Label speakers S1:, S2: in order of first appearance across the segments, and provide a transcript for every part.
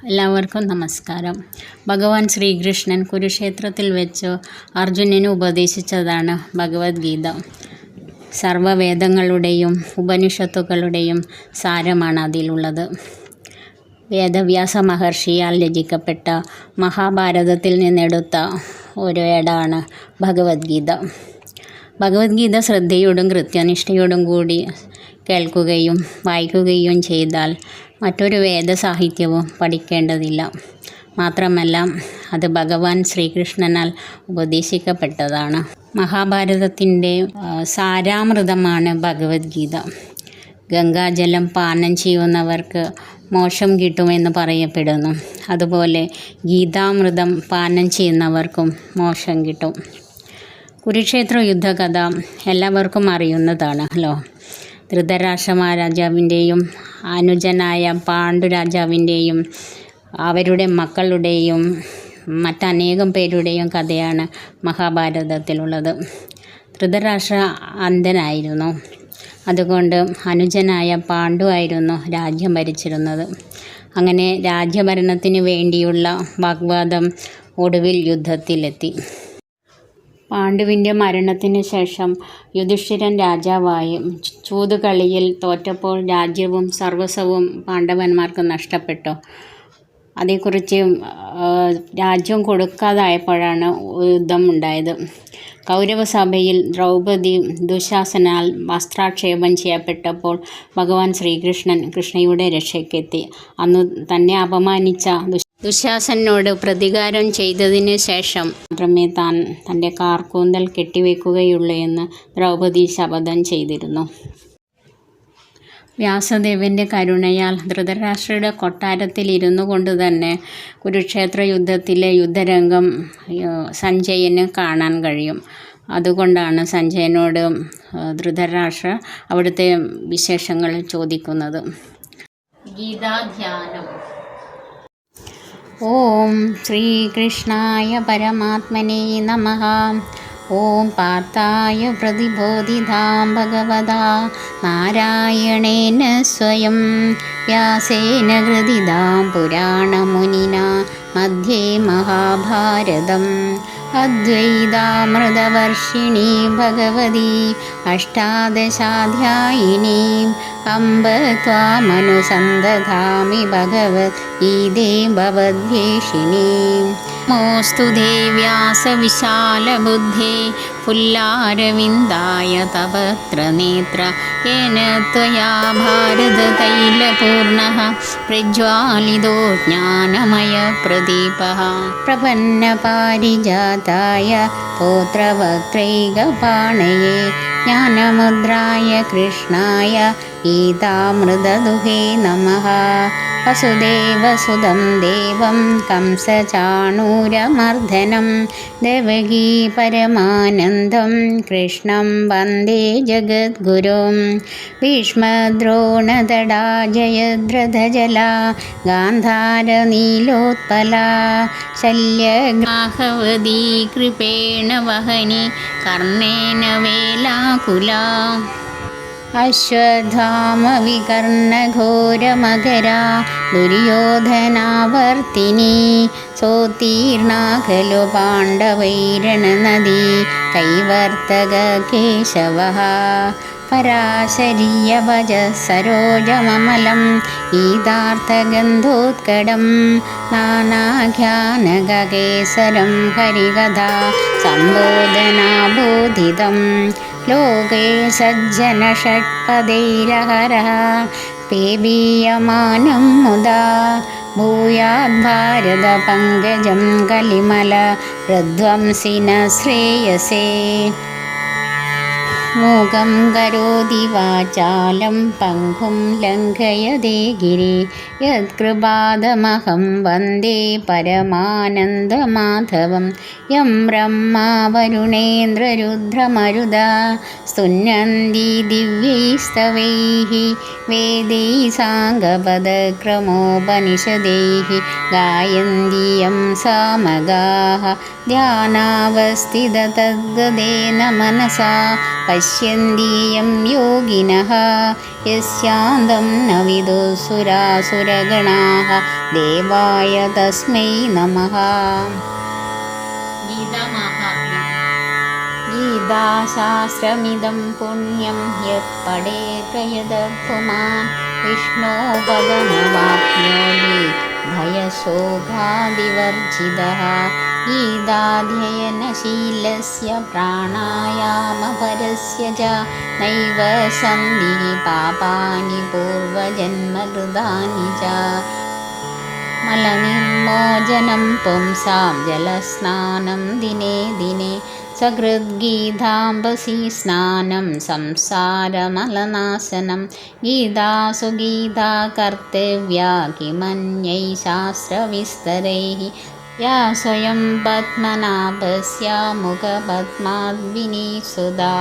S1: എല്ലാവർക്കും നമസ്കാരം. ഭഗവാൻ ശ്രീകൃഷ്ണൻ കുരുക്ഷേത്രത്തിൽ വെച്ച് അർജുനന് ഉപദേശിച്ചതാണ് ഭഗവത്ഗീത. സർവവേദങ്ങളുടെയും ഉപനിഷത്തുകളുടെയും സാരമാണ് അതിലുള്ളത്. വേദവ്യാസ മഹർഷിയാൽ രചിക്കപ്പെട്ട മഹാഭാരതത്തിൽ നിന്നെടുത്ത ഒരു ഏടാണ് ഭഗവത്ഗീത. ഭഗവത്ഗീത ശ്രദ്ധയോടും കൃത്യനിഷ്ഠയോടും കൂടി കേൾക്കുകയും വായിക്കുകയും ചെയ്താൽ മറ്റൊരു വേദസാഹിത്യവും പഠിക്കേണ്ടതില്ല. മാത്രമല്ല അത് ഭഗവാൻ ശ്രീകൃഷ്ണനാൽ ഉപദേശിക്കപ്പെട്ടതാണ്. മഹാഭാരതത്തിൻ്റെ സാരാമൃതമാണ് ഭഗവത്ഗീത. ഗംഗാജലം പാനം ചെയ്യുന്നവർക്ക് മോക്ഷം കിട്ടുമെന്ന് പറയപ്പെടുന്നു. അതുപോലെ ഗീതാമൃതം പാനം ചെയ്യുന്നവർക്കും മോക്ഷം കിട്ടും. കുരുക്ഷേത്ര യുദ്ധകഥ എല്ലാവർക്കും അറിയുന്നതാണല്ലോ. ധൃതരാഷ്ട്ര മഹാരാജാവിൻ്റെയും അനുജനായ പാണ്ഡു രാജാവിൻ്റെയും അവരുടെ മക്കളുടെയും മറ്റനേകം പേരുടെയും കഥയാണ് മഹാഭാരതത്തിലുള്ളത്. ധൃതരാഷ്ട്ര അന്ധനായിരുന്നു. അതുകൊണ്ട് അനുജനായ പാണ്ഡു ആയിരുന്നു രാജ്യം ഭരിച്ചിരുന്നത്. അങ്ങനെ രാജ്യഭരണത്തിന് വേണ്ടിയുള്ള വാഗ്വാദം ഒടുവിൽ യുദ്ധത്തിലെത്തി. പാണ്ഡുവിൻ്റെ മരണത്തിന് ശേഷം യുധിഷ്ഠിരൻ രാജാവായി. ചൂതുകളിയിൽ തോറ്റപ്പോൾ രാജ്യവും സർവസ്വവും പാണ്ഡവന്മാർക്ക് നഷ്ടപ്പെട്ടു. അതേക്കുറിച്ച് രാജ്യം കൊടുക്കാതായപ്പോഴാണ് യുദ്ധം ഉണ്ടായത്. കൗരവസഭയിൽ ദ്രൗപദി ദുശാസനാൽ വസ്ത്രാക്ഷേപം ചെയ്യപ്പെട്ടപ്പോൾ ഭഗവാൻ ശ്രീകൃഷ്ണൻ കൃഷ്ണയുടെ രക്ഷയ്ക്കെത്തി. അന്നു തന്നെ അപമാനിച്ച ദുശാസനോട് പ്രതികാരം ചെയ്തതിന് ശേഷം മാത്രമേ താൻ തൻ്റെ കാർക്കൂന്തൽ കെട്ടിവെക്കുകയുള്ളൂ എന്ന് ദ്രൗപദി ശപഥം ചെയ്തിരുന്നു. വ്യാസദേവൻ്റെ കരുണയാൽ ധൃതരാഷ്ട്രയുടെ കൊട്ടാരത്തിൽ ഇരുന്നു കൊണ്ട് തന്നെ കുരുക്ഷേത്ര യുദ്ധത്തിലെ യുദ്ധരംഗം സഞ്ജയന് കാണാൻ കഴിയും. അതുകൊണ്ടാണ് സഞ്ജയനോട് ധൃതരാഷ്ട്ര അവിടുത്തെ വിശേഷങ്ങൾ ചോദിക്കുന്നത്. ഗീതാധ്യാനം. ഓം ശ്രീകൃഷ്ണായ പരമാത്മനേ നമഃ. ഓം പാർത്ഥായ പ്രതിബോധിതാം ഭഗവതാ നാരായണേന സ്വയം വ്യാസേന കൃതിതാം പുരാണമുനിനാ മധ്യേ മഹാഭാരതം. അദ്വൈതാമൃതവർഷിണീ ഭഗവതി അഷ്ടാദശാധ്യായിനീ അംബ ത്വാമനുസന്തധാമി ഭഗവദ്ഗീതേ ഭവദ്വേഷിണീ. മോസ്തു വ്യാസവിശാലബുദ്ധേ പുല്ലാരവിന്ദായ തപത്രനേത്ര യേന ത്വയാ ഭാരതതൈലപൂർണഃ പ്രജ്വാലിതോ ജ്ഞാനമയപ്രദീപഃ. പ്രപന്നപാരിജാതായ പൗത്രവക്ത്രൈകപാണയേ ജ്ഞാനമുദ്രായ കൃഷ്ണായ ഗീതാമൃതദുഹേ നമഃ. വസുദേവസുതം ദേവം കംസചാണൂരമർദ്ദനം ദേവകീ പരമാനന്ദം കൃഷ്ണം വന്ദേ ജഗദ്ഗുരും. ഭീഷ്മദ്രോണതടാ ജയദ്രഥജലാ ഗാന്ധാരനീലോത്പലാ ശല്യഗ്രാഹവതീ കൃപേണ വഹനി കർണേന വേലാകുലാ. അശ്വത്ഥാമവികർണഘോരമകരാ ദുര്യോധനാവർത്തിനി സോത്തീർണാ ഖലു പാണ്ഡവൈരണനദീ കൈവർത്തക കേശവഃ. പരാശരീയവച സരോജമമലം ഗീതാർത്ഥഗന്ധോത്കടം നാനാഖ്യാനകേസരം ഹരികഥാ സംബോധനാബോധിതം. ലോകേ സജ്ജന ഷട്പദൈരഹരഃ പേബീയമാനം മുദാ ഭൂയാദ്ഭാരത പങ്കജം കലിമല പ്രധ്വംസിന ശ്രേയസേ. മൂകം കരോതി വാചാലം പങ്കും ലംഘയതേ ഗിരി യത്കൃപാദമഹം വന്ദേ പരമാനന്ദമാധവം. യം ബ്രഹ്മാ വരുണേന്ദ്രരുദ്രമരുതാ സ്തുന്യന്തി ദിവ്യൈസ്തവൈഃ വേദൈഃ സാംഗപദക്രമോപനിഷदैः ഗായന്തി യം സാമഗാഃ. ധ്യാനാവസ്ഥിതതദ്ഗതേന മനസാ पश्यन्ति यं योगिनः यस्यान्तं न विदुसुरासुरगणाः देवाय तस्मै नमः। गीताशास्त्रमिदं पुण्यं यः पठेत् प्रयतः पुमान् विष्णो पदमवाप्नोति भयशोकादिवर्जितः। गीताध्ययनशीलस्य प्राणायामपरस्य च नैव सन्ति पापानि पूर्वजन्मकृतानि च। मलनिर्मोचनं पुंसां जलस्नानं दिने दिने सकृद्गीताम्बसी स्नानं संसारमलनाशनं। गीतासु गीता कर्तव्या किमन्यैः शास्त्रविस्तरैः या स्वयं पद्मनाभस्य मुखपद्माद्विनीसुधा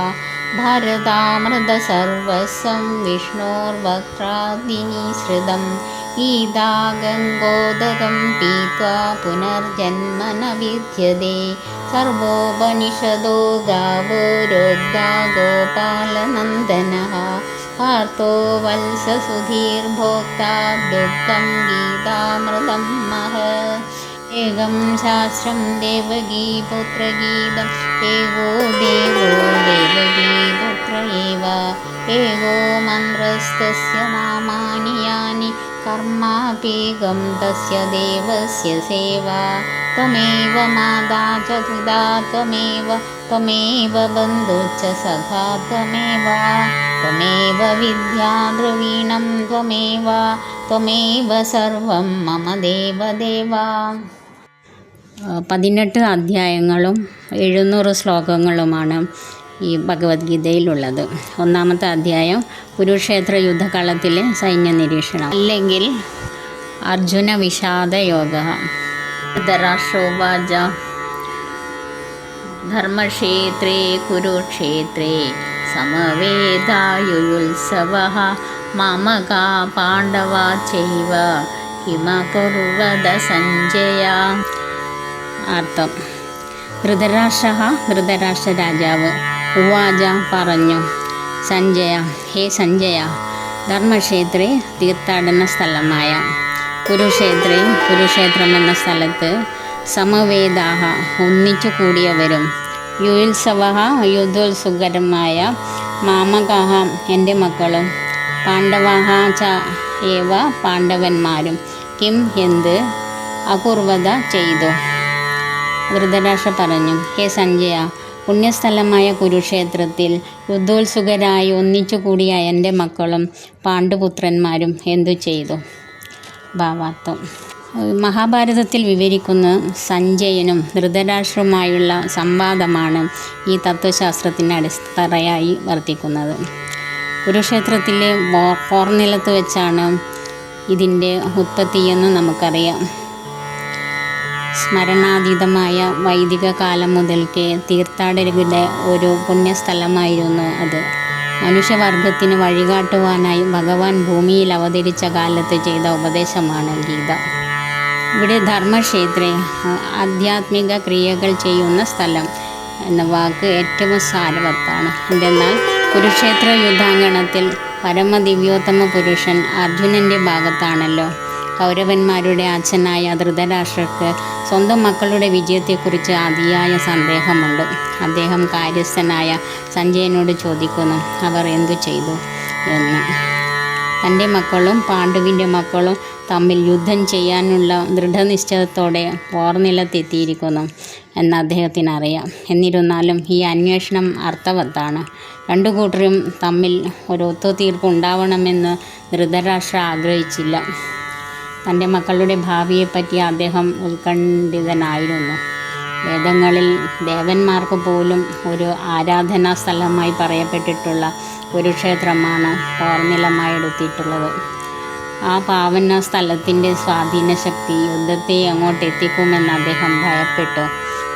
S1: भारतामृतसर्वस्वं विष्णोर्वक्त्राद्विनिसृतं। गीता गङ्गोदकं पीत्वा पुनर्जन्म न विद्यते सर्वोपनिषदो गावो रोग्धा गोपालनन्दनः पार्थो वत्ससुधीर्भोक्ता दुग्धं गीतामृतं महत्। एकं शास्त्रं देवकीपुत्रगीतम् एको देवो देवकीपुत्र एव एको मन्त्रस्तस्य नामानि यानि कर्मापेकं तस्य देवस्य सेवा। त्वमेव माता च पिता त्वमेव बन्धुश्च सखा त्वमेव विद्या द्रवीणं त्वमेव സർവം മമ ദേവദേവ. 18 അധ്യായങ്ങളും 700 ശ്ലോകങ്ങളുമാണ് ഈ ഭഗവത്ഗീതയിലുള്ളത്. ഒന്നാമത്തെ അധ്യായം കുരുക്ഷേത്ര യുദ്ധകളത്തിലെ സൈന്യ നിരീക്ഷണം, അല്ലെങ്കിൽ അർജുന വിഷാദ യോഗ. ധൃതരാഷ്ട്രോവാച ധർമ്മക്ഷേത്രേ കുരുക്ഷേത്രേ സമവേതായുത്സവഃ മാമകാ പാണ്ഡവാ ചൈവ കിമകുർവത സഞ്ജയ. അർത്ഥം: ധൃതരാഷ്ട്ര രാജാവ് ഉവാച പറഞ്ഞു, സഞ്ജയ, ഹേ സഞ്ജയ, ധർമ്മക്ഷേത്രേ തീർത്ഥാടന സ്ഥലമായ കുരുക്ഷേത്രം എന്ന സ്ഥലത്ത് സമവേദാഹ ഒന്നിച്ചു കൂടിയവരും യുത്സവഃ യുദ്ധോത്സുകരമായ മാമകാഹ എൻ്റെ മക്കളും പാണ്ഡവാഹ ച ഏവ പാണ്ഡവന്മാരും കിം എന്ത് അകുർവത ചെയ്തു. ധൃതരാഷ്ട്ര പറഞ്ഞു, ഹേ സഞ്ജയ, പുണ്യസ്ഥലമായ കുരുക്ഷേത്രത്തിൽ യുദ്ധോത്സുകരായി ഒന്നിച്ചുകൂടിയ എൻ്റെ മക്കളും പാണ്ഡുപുത്രന്മാരും എന്തു ചെയ്തു. ഭാവാർത്ഥം: മഹാഭാരതത്തിൽ വിവരിക്കുന്ന സഞ്ജയനും ധൃതരാഷ്ട്രവുമായുള്ള സംവാദമാണ് ഈ തത്വശാസ്ത്രത്തിന് അടിത്തറയായി വർത്തിക്കുന്നത്. കുരുക്ഷേത്രത്തിലെ പോർനിലത്ത് വെച്ചാണ് ഇതിൻ്റെ ഉത്പത്തിയെന്ന് നമുക്കറിയാം. സ്മരണാതീതമായ വൈദിക കാലം മുതൽക്കേ തീർത്ഥാടകരുടെ ഒരു പുണ്യസ്ഥലമായിരുന്നു അത്. മനുഷ്യവർഗത്തിന് വഴികാട്ടുവാനായി ഭഗവാൻ ഭൂമിയിൽ അവതരിച്ച കാലത്ത് ചെയ്ത ഉപദേശമാണ് ഗീത. ഇവിടെ ധർമ്മക്ഷേത്രേ, ആധ്യാത്മിക ക്രിയകൾ ചെയ്യുന്ന സ്ഥലം എന്ന വാക്ക് ഏറ്റവും സാരവത്താണ്. എന്തെന്നാൽ കുരുക്ഷേത്ര യുദ്ധാങ്കണത്തിൽ പരമദിവ്യോത്തമ പുരുഷൻ അർജുനൻ്റെ ഭാഗത്താണല്ലോ. കൗരവന്മാരുടെ അച്ഛനായ ധൃതരാഷ്ട്രർക്ക് സ്വന്തം മക്കളുടെ വിജയത്തെക്കുറിച്ച് അതിയായ സന്ദേഹമുണ്ട്. അദ്ദേഹം കാര്യസ്ഥനായ സഞ്ജയനോട് ചോദിക്കുന്നു, അവർ എന്തു ചെയ്തു എന്ന്. തൻ്റെ മക്കളും പാണ്ഡുവിൻ്റെ മക്കളും തമ്മിൽ യുദ്ധം ചെയ്യാനുള്ള ദൃഢനിശ്ചയത്തോടെ പോർനിലത്തെത്തിയിരിക്കുന്നു എന്ന് അദ്ദേഹത്തിന് അറിയാം. എന്നിരുന്നാലും ഈ അന്വേഷണം അർത്ഥവത്താണ്. രണ്ടു കൂട്ടരും തമ്മിൽ ഒരു ഒത്തുതീർപ്പ് ഉണ്ടാവണമെന്ന് ധൃതരാഷ്ട്ര ആഗ്രഹിച്ചില്ല. തൻ്റെ മക്കളുടെ ഭാവിയെപ്പറ്റി അദ്ദേഹം ഉത്കണ്ഠിതനായിരുന്നു. വേദങ്ങളിൽ ദേവന്മാർക്ക് പോലും ഒരു ആരാധനാ സ്ഥലമായി പറയപ്പെട്ടിട്ടുള്ള കുരുക്ഷേത്രമാണ് പോർനിലമായെടുത്തിട്ടുള്ളത്. ആ പാവന സ്ഥലത്തിൻ്റെ സ്വാധീനശക്തി യുദ്ധത്തെ അങ്ങോട്ട് എത്തിക്കുമെന്ന് അദ്ദേഹം ഭയപ്പെട്ടു.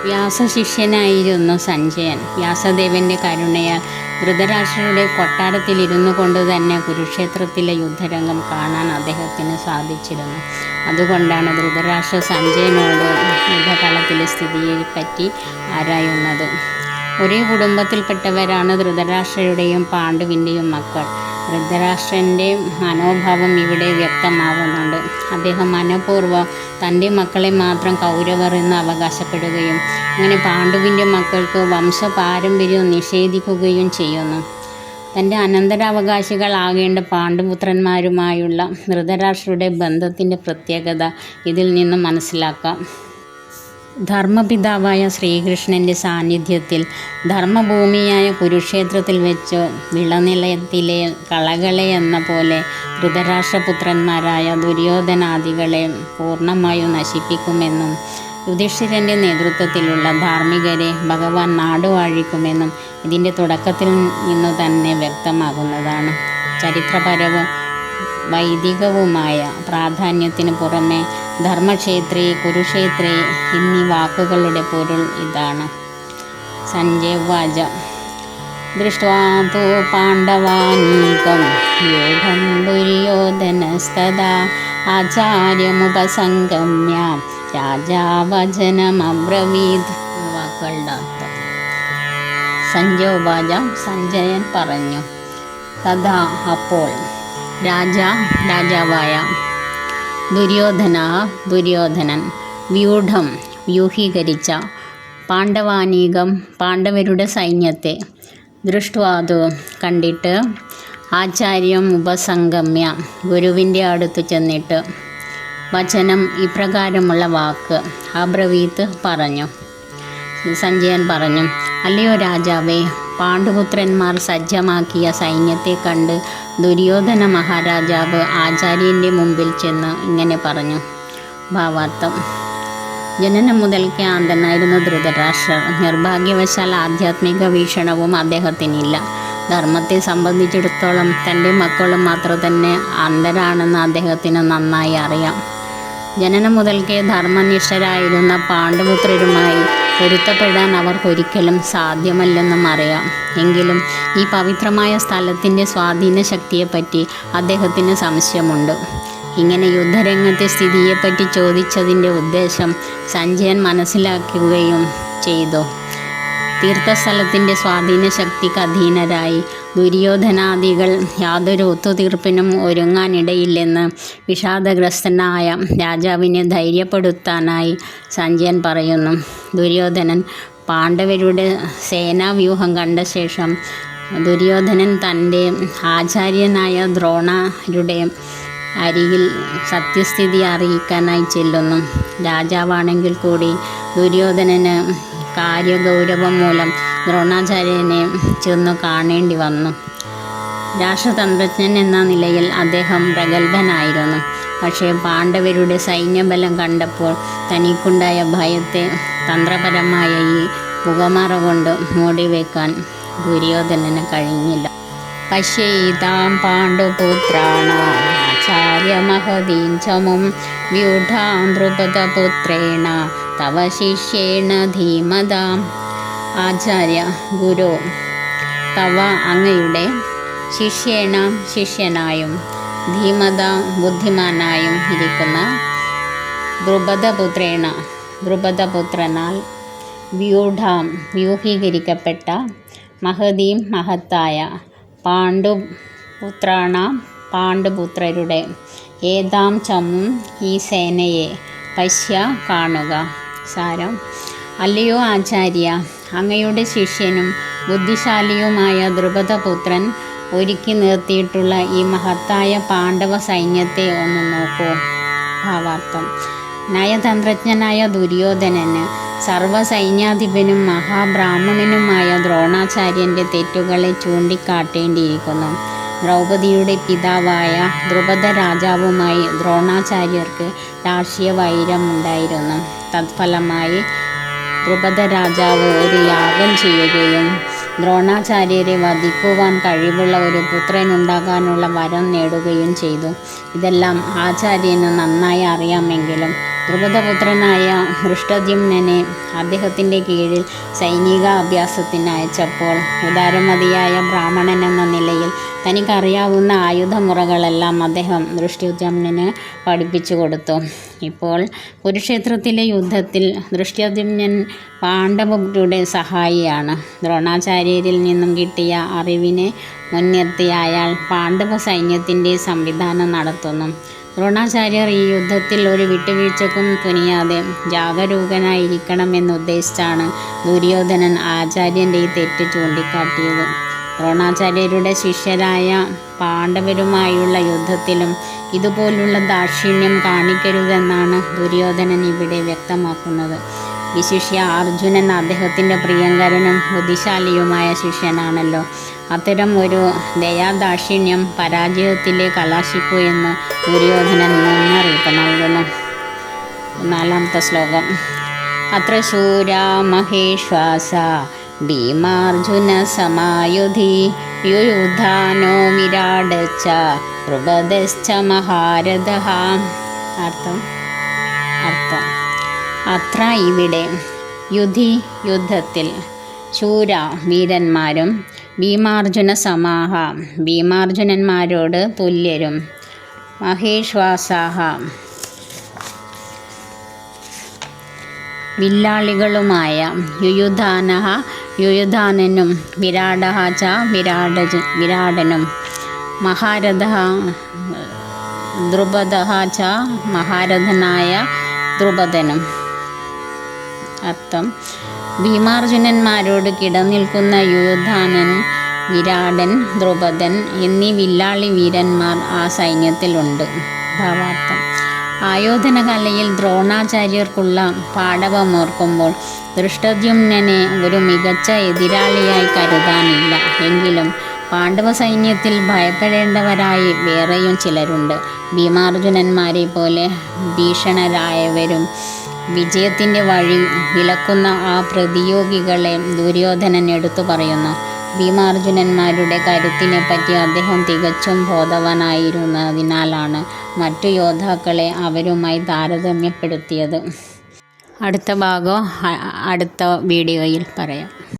S1: വ്യാസശിഷ്യനായിരുന്നു സഞ്ജയൻ. വ്യാസദേവൻ്റെ കരുണയാൽ ധൃതരാഷ്ട്രരുടെ കൊട്ടാരത്തിലിരുന്നു കൊണ്ട് തന്നെ കുരുക്ഷേത്രത്തിലെ യുദ്ധരംഗം കാണാൻ അദ്ദേഹത്തിന് സാധിച്ചിരുന്നു. അതുകൊണ്ടാണ് ധൃതരാഷ്ട്ര സഞ്ജയനോട് യുദ്ധകളത്തിലെ സ്ഥിതിയെപ്പറ്റി ആരായുന്നത്. ഒരേ കുടുംബത്തിൽപ്പെട്ടവരാണ് ധൃതരാഷ്ട്രയുടെയും പാണ്ഡുവിൻ്റെയും മക്കൾ. ധൃതരാഷ്ട്രൻ്റെ മനോഭാവം ഇവിടെ വ്യക്തമാവുന്നുണ്ട്. അദ്ദേഹം മനഃപൂർവ്വം തൻ്റെ മക്കളെ മാത്രം കൗരവർ എന്ന് അവകാശപ്പെടുകയും അങ്ങനെ പാണ്ഡുവിൻ്റെ മക്കൾക്ക് വംശപാരമ്പര്യം നിഷേധിക്കുകയും ചെയ്യുന്നു. തൻ്റെ അനന്തരാവകാശികളാകേണ്ട പാണ്ഡുപുത്രന്മാരുമായുള്ള ധൃതരാഷ്ട്രയുടെ ബന്ധത്തിൻ്റെ പ്രത്യേകത ഇതിൽ നിന്നും മനസ്സിലാക്കാം. ധർമ്മപിതാവായ ശ്രീകൃഷ്ണൻ്റെ സാന്നിധ്യത്തിൽ ധർമ്മഭൂമിയായ കുരുക്ഷേത്രത്തിൽ വെച്ച് വിളനിലത്തിലെ കളകളെ എന്ന പോലെ ധൃതരാഷ്ട്രപുത്രന്മാരായ ദുര്യോധനാദികളെ പൂർണ്ണമായും നശിപ്പിക്കുമെന്നും യുധിഷ്ഠിരൻ്റെ നേതൃത്വത്തിലുള്ള ധാർമ്മികരെ ഭഗവാൻ നാടുവാഴിക്കുമെന്നും ഇതിൻ്റെ തുടക്കത്തിൽ നിന്നു തന്നെ വ്യക്തമാകുന്നതാണ്. ചരിത്രപരവും വൈദികവുമായ പ്രാധാന്യത്തിന് പുറമെ ധർമ്മക്ഷേത്രേ, കുരുക്ഷേത്രേ എന്നീ വാക്കുകളുടെ പൊരുൾ ഇതാണ്. സഞ്ജയവാച ദൃഷ്ട്വാ തോ പാണ്ഡവാനീകം വ്യൂഢം ദുര്യോധനസ്തദാ ആചാര്യമുപസംഗമ്യ രാജാ വചനമബ്രവീത്. വാക്കുകളുടെ അർത്ഥം. സഞ്ജയവാച സഞ്ജയൻ പറഞ്ഞു. തഥാ അപ്പോൾ രാജാവായ ദുര്യോധനൻ വ്യൂഢം വ്യൂഹീകരിച്ച പാണ്ഡവാനീകം പാണ്ഡവരുടെ സൈന്യത്തെ ദൃഷ്ട്വാതു കണ്ടിട്ട് ആചാര്യം ഉപസംഗമ്യ ഗുരുവിൻ്റെ അടുത്ത് ചെന്നിട്ട് വചനം ഇപ്രകാരമുള്ള വാക്ക് അബ്രവീത്ത് പറഞ്ഞു. സഞ്ജയൻ പറഞ്ഞു, അല്ലയോ രാജാവേ, പാണ്ഡുപുത്രന്മാർ സജ്ജമാക്കിയ സൈന്യത്തെ കണ്ട് ദുര്യോധന മഹാരാജാവ് ആചാര്യൻ്റെ മുമ്പിൽ ചെന്ന് ഇങ്ങനെ പറഞ്ഞു. ഭാവാർത്ഥം. ജനനം മുതൽക്കേ അന്ധനായിരുന്ന ധൃതരാഷ്ട്രർ നിർഭാഗ്യവശാൽ ആധ്യാത്മിക വീക്ഷണവും അദ്ദേഹത്തിനില്ല. ധർമ്മത്തെ സംബന്ധിച്ചിടത്തോളം തൻ്റെ മക്കളും അത്ര തന്നെ അന്ധരാണെന്ന് അദ്ദേഹത്തിന് നന്നായി അറിയാം. ജനനം മുതൽക്കേ ധർമ്മനിഷ്ഠരായിരുന്ന പാണ്ഡുപുത്രരുമായി പൊരുത്തപ്പെടാൻ അവർക്കൊരിക്കലും സാധ്യമല്ലെന്നും അറിയാം. എങ്കിലും ഈ പവിത്രമായ സ്ഥലത്തിൻ്റെ സ്വാധീന ശക്തിയെപ്പറ്റി അദ്ദേഹത്തിന് സംശയമുണ്ട്. ഇങ്ങനെ യുദ്ധരംഗത്തെ സ്ഥിതിയെപ്പറ്റി ചോദിച്ചതിൻ്റെ ഉദ്ദേശം സഞ്ജയൻ മനസ്സിലാക്കുകയും ചെയ്തു. തീർത്ഥസ്ഥലത്തിൻ്റെ സ്വാധീന ശക്തിക്ക് അധീനരായി ദുര്യോധനാദികൾ യാതൊരു ഒത്തുതീർപ്പിനും ഒരുങ്ങാനിടയില്ലെന്ന് വിഷാദഗ്രസ്തനായ രാജാവിനെ ധൈര്യപ്പെടുത്താനായി സഞ്ജയൻ പറയുന്നു. ദുര്യോധനൻ പാണ്ഡവരുടെ സേനാവ്യൂഹം കണ്ട ശേഷം ദുര്യോധനൻ തൻ്റെ ആചാര്യനായ ദ്രോണരുടെ അരികിൽ സത്യസ്ഥിതി അറിയിക്കാനായി ചെല്ലുന്നു. രാജാവാണെങ്കിൽ കൂടി ദുര്യോധനന് കാര്യഗൗരവം മൂലം ദ്രോണാചാര്യനെ ചെന്നു കാണേണ്ടി വന്നു. രാഷ്ട്രതന്ത്രജ്ഞൻ എന്ന നിലയിൽ അദ്ദേഹം പ്രഗത്ഭനായിരുന്നു. പക്ഷേ പാണ്ഡവരുടെ സൈന്യബലം കണ്ടപ്പോൾ തനിക്കുണ്ടായ ഭയത്തെ തന്ത്രപരമായ ഈ പുകമറ കൊണ്ട് മൂടിവെക്കാൻ ദുര്യോധനന് കഴിഞ്ഞില്ല. പശ്യേതാം പാണ്ഡുപുത്രാണാം ആചാര്യമഹതീം ചമും വ്യൂഢാം ദ്രുപദപുത്രേണ തവ ശിഷ്യേണ ധീമതാം. ആചാര്യ ഗുരു തവ അങ്ങയുടെ ശിഷ്യേണ ശിഷ്യനായും ധീമത ബുദ്ധിമാനായും ഇരിക്കുന്ന ദ്രുപദപുത്രനാൽ വ്യൂഢാം വ്യൂഹീകരിക്കപ്പെട്ട മഹതീം മഹത്തായ പാണ്ഡുപുത്രരുടെ ഏതാം ചമും ഈ സേനയെ പശ്യ കാണുക. സാരം. അല്ലയോ ആചാര്യ, അങ്ങയുടെ ശിഷ്യനും ബുദ്ധിശാലിയുമായ ദ്രുപദപുത്രൻ ഒരുക്കി നിർത്തിയിട്ടുള്ള ഈ മഹത്തായ പാണ്ഡവ സൈന്യത്തെ ഒന്ന് നോക്കൂ. ഭാവാർത്ഥം. നയതന്ത്രജ്ഞനായ ദുര്യോധനന് സർവ്വസൈന്യാധിപനും മഹാബ്രാഹ്മണനുമായ ദ്രോണാചാര്യൻ്റെ തെറ്റുകളെ ചൂണ്ടിക്കാട്ടേണ്ടിയിരിക്കുന്നു. ദ്രൗപദിയുടെ പിതാവായ ദ്രുപദ രാജാവുമായി ദ്രോണാചാര്യർക്ക് രാഷ്ട്രീയ വൈരമുണ്ടായിരുന്നു. തത്ഫലമായി ദ്രുപദ രാജാവ് ഒരു യാഗം ചെയ്യുകയും ദ്രോണാചാര്യരെ വധിക്കുവാൻ കഴിവുള്ള ഒരു പുത്രനുണ്ടാകാനുള്ള വരം നേടുകയും ചെയ്തു. ഇതെല്ലാം ആചാര്യന് നന്നായി അറിയാമെങ്കിലും ദ്രുപദപുത്രനായ ധൃഷ്ടദ്യുമ്നനെ അദ്ദേഹത്തിൻ്റെ കീഴിൽ സൈനിക അഭ്യാസത്തിന് അയച്ചപ്പോൾ ഉദാരമതിയായ ബ്രാഹ്മണൻ എന്ന നിലയിൽ തനിക്കറിയാവുന്ന ആയുധമുറകളെല്ലാം അദ്ദേഹം ദൃഷ്ടദ്യുമ്നന് പഠിപ്പിച്ചു കൊടുത്തു. ഇപ്പോൾ കുരുക്ഷേത്രത്തിലെ യുദ്ധത്തിൽ ദൃഷ്ടദ്യുമ്നൻ പാണ്ഡവരുടെ സഹായിയാണ്. ദ്രോണാചാര്യരിൽ നിന്നും കിട്ടിയ അറിവിനെ മുൻനിർത്തി അയാൾ പാണ്ഡവ സൈന്യത്തിൻ്റെ സംവിധാനം നടത്തുന്നു. ദ്രോണാചാര്യർ ഈ യുദ്ധത്തിൽ ഒരു വിട്ടുവീഴ്ചക്കും തുനിയാതെ ജാഗരൂകനായിരിക്കണമെന്നുദ്ദേശിച്ചാണ് ദുര്യോധനൻ ആചാര്യൻ്റെ ഈ തെറ്റ് ചൂണ്ടിക്കാട്ടിയത്. ദ്രോണാചാര്യരുടെ ശിഷ്യരായ പാണ്ഡവരുമായുള്ള യുദ്ധത്തിലും ഇതുപോലുള്ള ദാക്ഷിണ്യം കാണിക്കരുതെന്നാണ് ദുര്യോധനൻ ഇവിടെ വ്യക്തമാക്കുന്നത്. വിശിഷ്യ അർജുനൻ അദ്ദേഹത്തിൻ്റെ പ്രിയങ്കരനും ബുദ്ധിശാലിയുമായ ശിഷ്യനാണല്ലോ. അത്തരം ഒരു ദയാദാക്ഷിണ്യം പരാജയത്തിലെ കലാശിക്കൂ എന്ന് ദുര്യോധനൻ മുന്നറിയിപ്പ് നൽകുന്നു. 4-ാമത്തെ ശ്ലോകം. അത്ര ശൂരാ മഹേശ്വാസ ഭീമാർജുന സമായുധി യുയുധാനോ വിരാടച്ച ദ്രുപദശ്ച മഹാരഥഃ. അർത്ഥം അത്ര ഇവിടെ യുധി യുദ്ധത്തിൽ, ശൂര വീരന്മാരും, ഭീമാർജുന സമാഹ ഭീമാർജുനന്മാരോട് തുല്യരും, മഹേശ്വാസാഹ വില്ലാളികളുമായ, യുയുധാനഃ യുയുധാനനും, വിരാടഃ ച വിരാടനും, മഹാരഥഃ ദ്രുപദഃ ച മഹാരഥനായ ദ്രുപദനും. അർത്ഥം ഭീമാർജുനന്മാരോട് കിടനിൽക്കുന്ന യുയുധാനൻ, വിരാടൻ, ദ്രുപദൻ എന്നീ വില്ലാളി വീരന്മാർ ആ സൈന്യത്തിലുണ്ട്. ഭാവാർത്ഥം ആയോധനകലയിൽ ദ്രോണാചാര്യർക്കുള്ള പാടവമോർക്കുമ്പോൾ ദൃഷ്ടദ്യുമ്നനെ ഒരു മികച്ച എതിരാളിയായി കരുതാനില്ല. എങ്കിലും പാണ്ഡവ സൈന്യത്തിൽ ഭയപ്പെടേണ്ടവരായി വേറെയും ചിലരുണ്ട്. ഭീമാർജുനന്മാരെ പോലെ ഭീഷണരായവരും വിജയത്തിൻ്റെ വഴി വിലക്കുന്ന ആ പ്രതിയോഗികളെ ദുര്യോധനൻ എടുത്തു പറയുന്നു. ഭീമാർജുനന്മാരുടെ കരുത്തിനെപ്പറ്റി അദ്ദേഹം തികച്ചും ബോധവാനായിരുന്നതിനാലാണ് മറ്റു യോദ്ധാക്കളെ അവരുമായി താരതമ്യപ്പെടുത്തിയത്. അടുത്ത ഭാഗം അടുത്ത വീഡിയോയിൽ പറയാം.